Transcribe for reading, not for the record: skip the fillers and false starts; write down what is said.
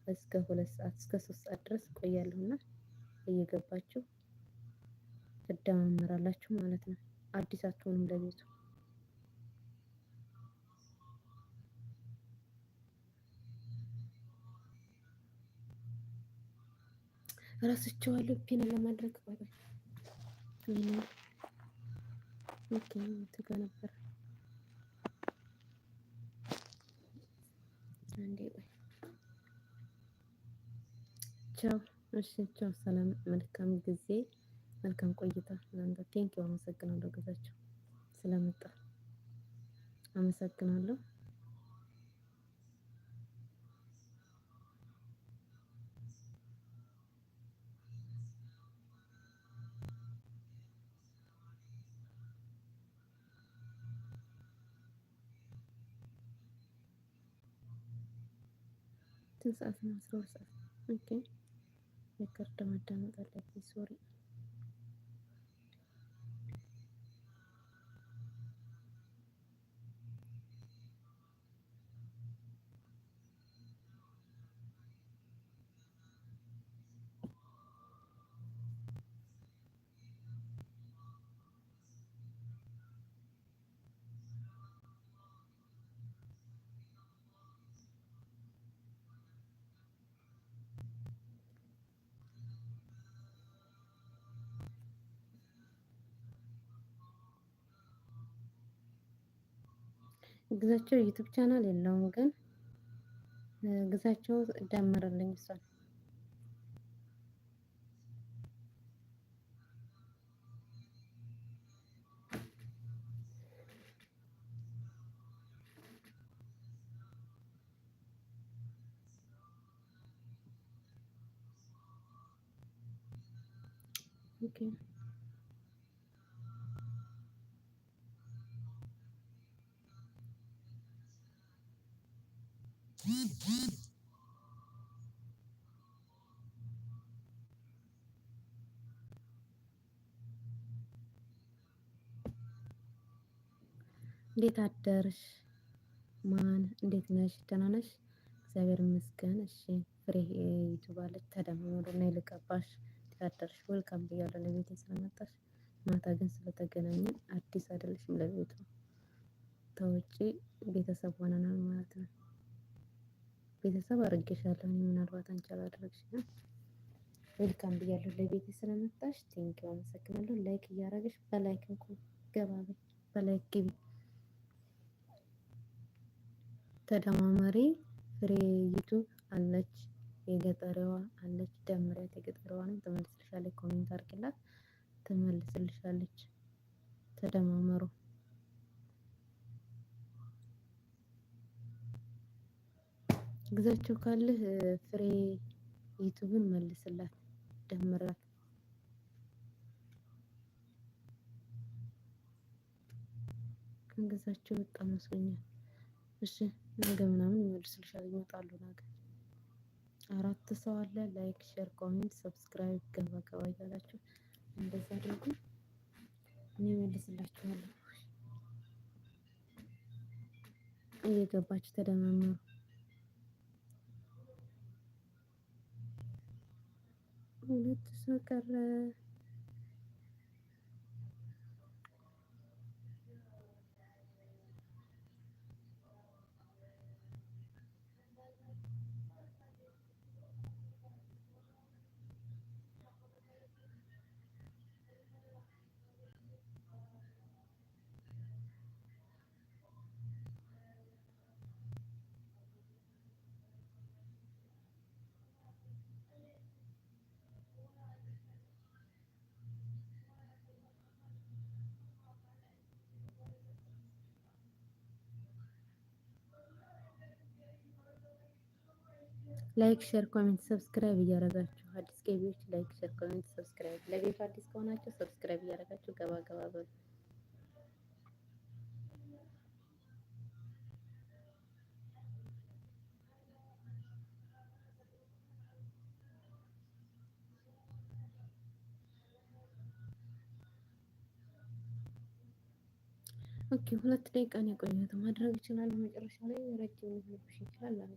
እስከ 2 ሰዓት እስከ 3 ሰዓት ድረስ እቆያለሁና እየገባችሁ ትደማመራላችሁ ማለት ነው። አዲስ አትሆኑም ለቤቱ። እረስቸዋለሁ ፒን ለማድረግ ኦኬ ትጋ ነበር አንዴ ቻው። እሺ ቻው፣ ሰላም፣ መልካም ጊዜ፣ መልካም ቆይታ። እናንተ ቴንኪው፣ አመሰግናለሁ። ግዛቸው ስለመጣ አመሰግናለሁ። ስንት ሰዓት ነው? 12 ሰዓት። ኦኬ የከርደ ማዳመጥ አለብኝ። ሶሪ። ግዛቸው ዩቲዩብ ቻናል የለውም፣ ግን ግዛቸው ደምርልኝ እሷን። ኦኬ እንዴት አደርሽ? ማን እንዴት ነሽ? ደህና ነሽ? እግዚአብሔር ይመስገን። እሺ ፍሬ ዩቲዩብ አለች ተደምሮ እና ይልቀባሽ። እንዴት አደርሽ? ዌልካም ብያለሁ ለቤቴ ስለመጣሽ። ማታ ግን ስለተገናኘን አዲስ አይደለሽም ለቤቱ። ተውጪ ቤተሰብ ሆነናል ማለት ነው። ቤተሰብ አድርጌሻለሁ። ምናልባት አንቺ አላደረግሽም። ዌልካም ብያለሁ ለቤቴ ስለመጣሽ። ቴንኪው አመሰግናለሁ። ላይክ እያደረግሽ በላይክ እንኳን ገባ በይ፣ በላይክ ግቢ። ተደማመሪ። ፍሬ ዩቲዩብ አለች፣ የገጠሪዋ አለች፣ ደምሪያት። የገጠሪዋንም ትመልስልሻለች። ኮሜንት አድርጊላት ትመልስልሻለች። ተደማመሩ። ግዛቸው ካለህ ፍሬ ዩቲዩብን መልስላት፣ ደምራት። ከግዛቸው በጣም መስሎኛል። እሺ ነገ ምናምን ይመልስልሻል፣ ይመጣሉ ነገ። 4 ሰው አለ። ላይክ ሼር ኮሜንት ሰብስክራይብ ገባ ገባ እያላችሁ እንደዛ አድርጉ። እኔ እመልስላችኋለሁ። እየገባችሁ ተደማመሩ። ሁለት ሰው ቀረ። ላይክ ሼር ኮሜንት ሰብስክራይብ እያደረጋችሁ አዲስ ገቢዎች ላይክ ሼር ኮሜንት ሰብስክራይብ፣ ለቤቱ አዲስ ከሆናችሁ ሰብስክራይብ እያደረጋችሁ ገባ ገባ በሉ። ኦኬ 2 ደቂቃ ነው የቆየሁት። ማድረግ ይችላል። መጨረሻ ላይ ረጅም ሊሆንብሽ ይችላል አለ።